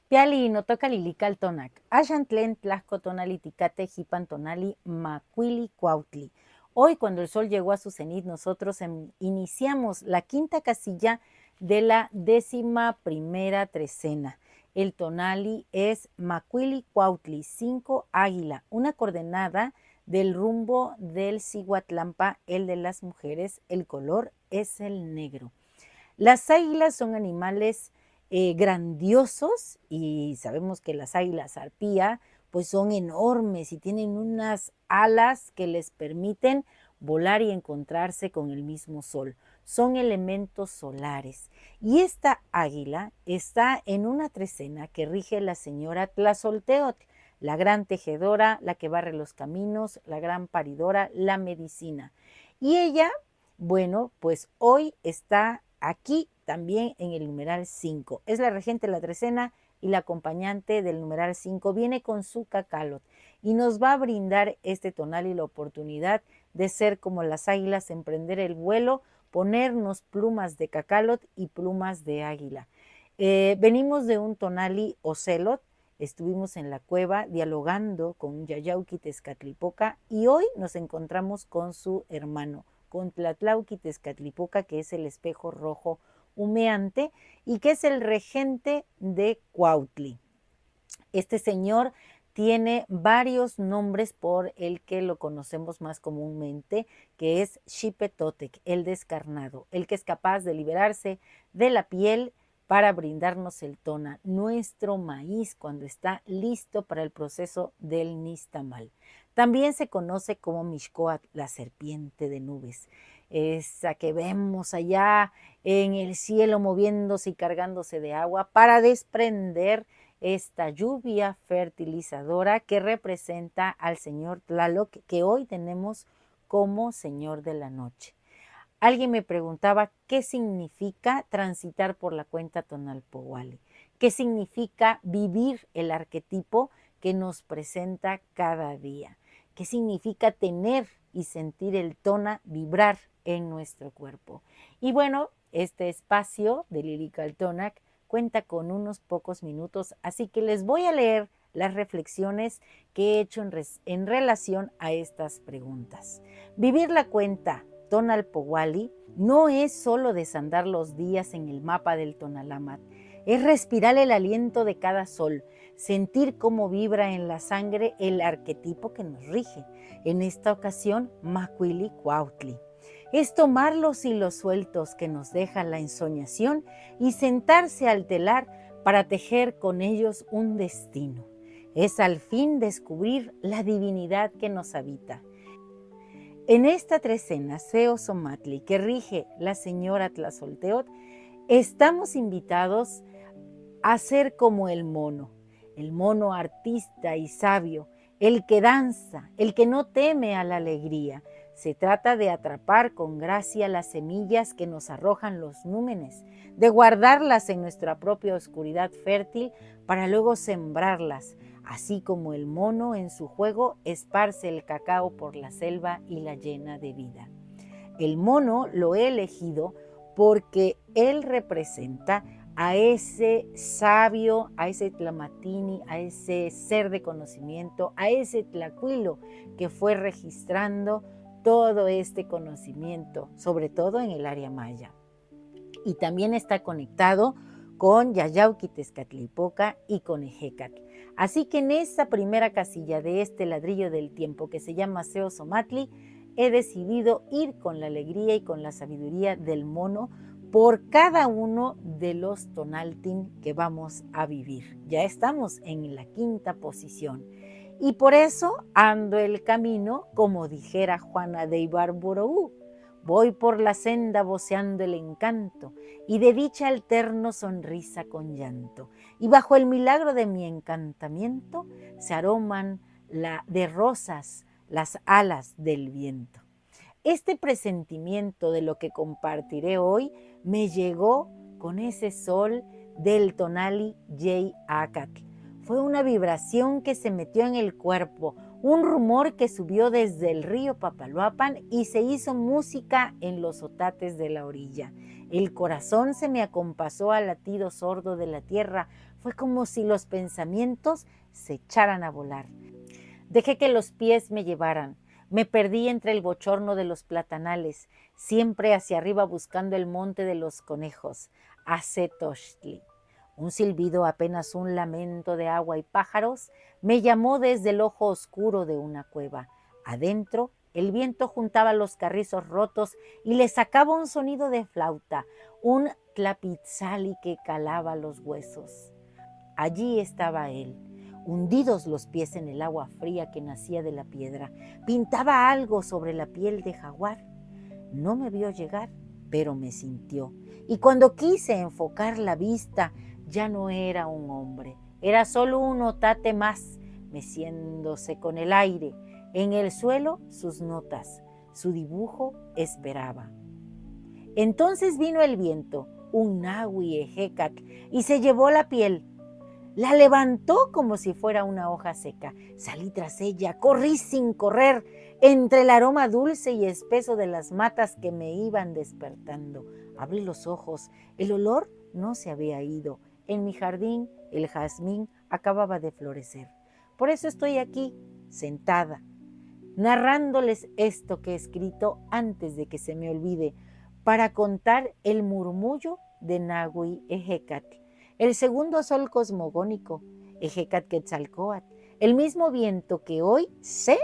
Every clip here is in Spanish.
Piali no toca lilical tonac. Ashantlen tlasco tonali ticate jipan tonali macuili cuautli. Hoy, cuando el sol llegó a su cenit, nosotros iniciamos la quinta casilla de la 11ª trecena. El tonali es macuili cuautli, 5 águila, una coordenada del rumbo del Ciguatlampa, el de las mujeres. El color es el negro. Las águilas son animales grandiosos y sabemos que las águilas arpía pues son enormes y tienen unas alas que les permiten volar y encontrarse con el mismo sol. Son elementos solares. Y esta águila está en una trecena que rige la señora Tlazolteotl, la gran tejedora, la que barre los caminos, la gran paridora, la medicina. Y ella, bueno, pues hoy está aquí también en el numeral 5. Es la regente de la trecena y la acompañante del numeral 5. Viene con su cacalot y nos va a brindar este tonal y la oportunidad de ser como las águilas, emprender el vuelo, ponernos plumas de cacalot y plumas de águila. Venimos de un tonali ocelot, estuvimos en la cueva dialogando con Yayauqui Tezcatlipoca y hoy nos encontramos con su hermano, con Tlatlauqui Tezcatlipoca, que es el espejo rojo humeante y que es el regente de Cuautli. Este señor tiene varios nombres por el que lo conocemos más comúnmente, que es Xipetotec, el descarnado, el que es capaz de liberarse de la piel para brindarnos el tona, nuestro maíz cuando está listo para el proceso del nixtamal. También se conoce como Mixcoatl, la serpiente de nubes, esa que vemos allá en el cielo moviéndose y cargándose de agua para desprender esta lluvia fertilizadora que representa al señor Tlaloc, que hoy tenemos como señor de la noche. Alguien me preguntaba qué significa transitar por la cuenta Tonalpohualli, qué significa vivir el arquetipo que nos presenta cada día, qué significa tener y sentir el tona vibrar en nuestro cuerpo. Y bueno, este espacio de Lilical Tonac cuenta con unos pocos minutos, así que les voy a leer las reflexiones que he hecho en relación a estas preguntas. Vivir la cuenta Tonalpohualli no es solo desandar los días en el mapa del Tonalamat, es respirar el aliento de cada sol, sentir cómo vibra en la sangre el arquetipo que nos rige, en esta ocasión Macuili Cuautli. Es tomar los hilos sueltos que nos deja la ensoñación y sentarse al telar para tejer con ellos un destino. Es al fin descubrir la divinidad que nos habita. En esta trecena Seosomatli que rige la señora Tlazolteotl, estamos invitados a ser como el mono artista y sabio, el que danza, el que no teme a la alegría. Se trata de atrapar con gracia las semillas que nos arrojan los númenes, de guardarlas en nuestra propia oscuridad fértil para luego sembrarlas, así como el mono en su juego esparce el cacao por la selva y la llena de vida. El mono lo he elegido porque él representa a ese sabio, a ese tlamatini, a ese ser de conocimiento, a ese tlacuilo que fue registrando todo este conocimiento, sobre todo en el área maya. Y también está conectado con Yayauqui Tezcatlipoca y con Ejecatl. Así que en esa primera casilla de este ladrillo del tiempo que se llama Seosomatli, he decidido ir con la alegría y con la sabiduría del mono por cada uno de los tonaltin que vamos a vivir. Ya estamos en la quinta posición. Y por eso ando el camino, como dijera Juana de Ibarboroú. Voy por la senda voceando el encanto y de dicha alterno sonrisa con llanto. Y bajo el milagro de mi encantamiento se aroman de rosas las alas del viento. Este presentimiento de lo que compartiré hoy me llegó con ese sol del tonali Yei Acatl. Fue una vibración que se metió en el cuerpo, un rumor que subió desde el río Papaloapan y se hizo música en los otates de la orilla. El corazón se me acompasó al latido sordo de la tierra, Fue como si los pensamientos se echaran a volar. Dejé que los pies me llevaran. Me perdí entre el bochorno de los platanales, siempre hacia arriba buscando el monte de los conejos, Acetochtli. Un silbido, apenas un lamento de agua y pájaros, me llamó desde el ojo oscuro de una cueva. Adentro, el viento juntaba los carrizos rotos y le sacaba un sonido de flauta, un tlapitzali que calaba los huesos. Allí estaba él, hundidos los pies en el agua fría que nacía de la piedra. Pintaba algo sobre la piel de jaguar. No me vio llegar, pero me sintió. Y cuando quise enfocar la vista, ya no era un hombre, era solo un otate más, meciéndose con el aire. En el suelo, sus notas, su dibujo esperaba. Entonces vino el viento, un nahui ejecatl, y se llevó la piel. La levantó como si fuera una hoja seca. Salí tras ella, corrí sin correr, entre el aroma dulce y espeso de las matas que me iban despertando. Abrí los ojos, el olor no se había ido. En mi jardín el jazmín acababa de florecer. Por eso estoy aquí, sentada, narrándoles esto que he escrito antes de que se me olvide, para contar el murmullo de Nahui Ejecatl, el segundo sol cosmogónico, Ejecatl-Quetzalcóatl, el mismo viento que hoy sé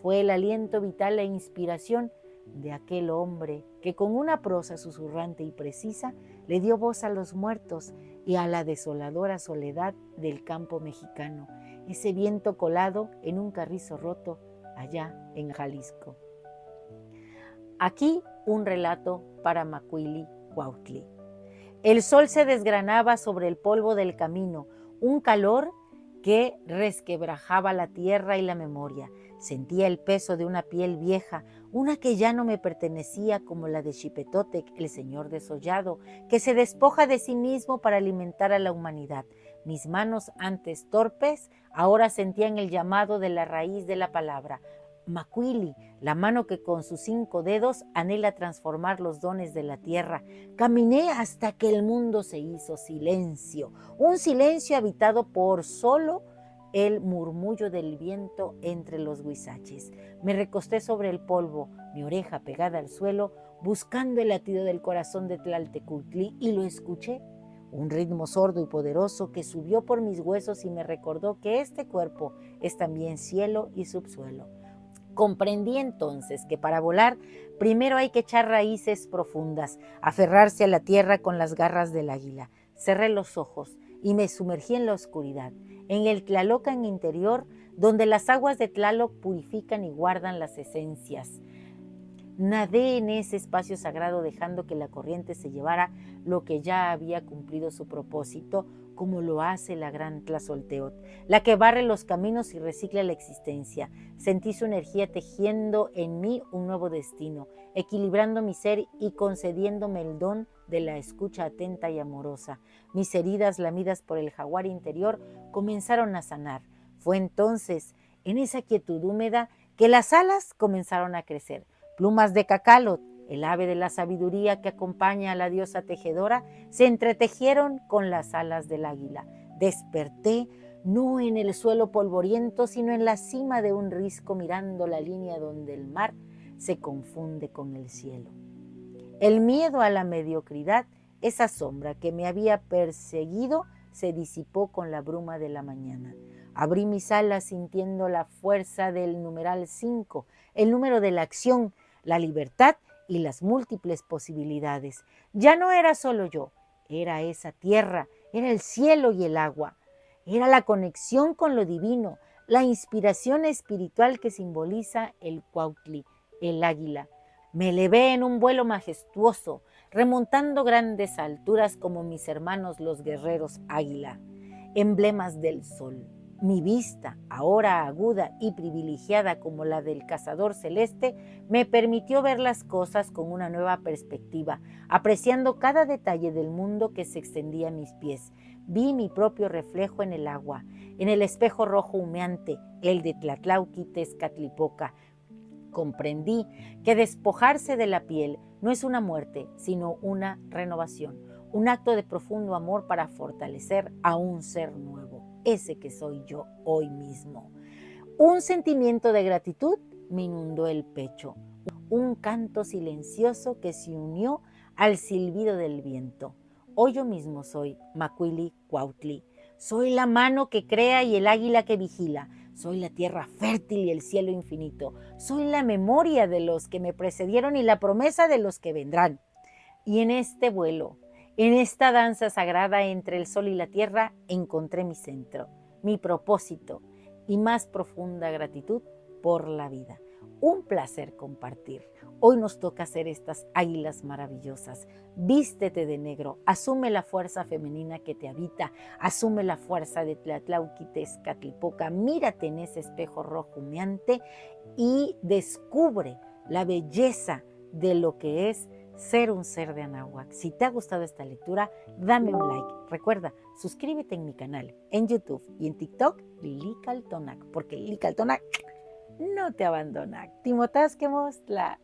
fue el aliento vital e inspiración de aquel hombre que con una prosa susurrante y precisa le dio voz a los muertos y a la desoladora soledad del campo mexicano, ese viento colado en un carrizo roto allá en Jalisco. Aquí un relato para Macuili Cuautli. El sol se desgranaba sobre el polvo del camino, un calor que resquebrajaba la tierra y la memoria. Sentía el peso de una piel vieja, una que ya no me pertenecía, como la de Xipetotec, el señor desollado, que se despoja de sí mismo para alimentar a la humanidad. Mis manos, antes torpes, ahora sentían el llamado de la raíz de la palabra. Macuili, la mano que con sus 5 dedos anhela transformar los dones de la tierra. Caminé hasta que el mundo se hizo silencio, un silencio habitado por solo el murmullo del viento entre los huizaches. Me recosté sobre el polvo, mi oreja pegada al suelo, buscando el latido del corazón de Tlaltecuhtli, y lo escuché. Un ritmo sordo y poderoso que subió por mis huesos y me recordó que este cuerpo es también cielo y subsuelo. Comprendí entonces que para volar primero hay que echar raíces profundas, aferrarse a la tierra con las garras del águila. Cerré los ojos y me sumergí en la oscuridad, en el Tlalocan interior, donde las aguas de Tlaloc purifican y guardan las esencias. Nadé en ese espacio sagrado dejando que la corriente se llevara lo que ya había cumplido su propósito, como lo hace la gran Tlazolteotl, la que barre los caminos y recicla la existencia. Sentí su energía tejiendo en mí un nuevo destino, equilibrando mi ser y concediéndome el don de la escucha atenta y amorosa. Mis heridas lamidas por el jaguar interior comenzaron a sanar. Fue entonces, en esa quietud húmeda, que las alas comenzaron a crecer. Plumas de cacalot, el ave de la sabiduría que acompaña a la diosa tejedora, se entretejieron con las alas del águila. Desperté no en el suelo polvoriento, sino en la cima de un risco, mirando la línea donde el mar se confunde con el cielo. El miedo a la mediocridad, esa sombra que me había perseguido, se disipó con la bruma de la mañana. Abrí mis alas sintiendo la fuerza del numeral 5, el número de la acción, la libertad y las múltiples posibilidades. Ya no era solo yo, era esa tierra, era el cielo y el agua. Era la conexión con lo divino, la inspiración espiritual que simboliza el Cuautli, el águila. Me elevé en un vuelo majestuoso, remontando grandes alturas como mis hermanos los guerreros águila, emblemas del sol. Mi vista, ahora aguda y privilegiada como la del cazador celeste, me permitió ver las cosas con una nueva perspectiva, apreciando cada detalle del mundo que se extendía a mis pies. Vi mi propio reflejo en el agua, en el espejo rojo humeante, el de Tlatlauqui Tezcatlipoca. Comprendí que despojarse de la piel no es una muerte, sino una renovación, un acto de profundo amor para fortalecer a un ser nuevo, ese que soy yo hoy mismo. Un sentimiento de gratitud me inundó el pecho, un canto silencioso que se unió al silbido del viento. Hoy yo mismo soy Macuili Cuautli. Soy la mano que crea y el águila que vigila. Soy la tierra fértil y el cielo infinito. Soy la memoria de los que me precedieron y la promesa de los que vendrán. Y en este vuelo, en esta danza sagrada entre el sol y la tierra, encontré mi centro, mi propósito y más profunda gratitud por la vida. Un placer compartir. Hoy nos toca ser estas águilas maravillosas. Vístete de negro, asume la fuerza femenina que te habita, asume la fuerza de Tlatlauquitezcatlipoca, mírate en ese espejo rojo humeante y descubre la belleza de lo que es ser un ser de Anáhuac. Si te ha gustado esta lectura, dame un like. Recuerda, suscríbete en mi canal, en YouTube y en TikTok, Licaltonac, porque Licaltonac no te abandona. Timotasquemostla.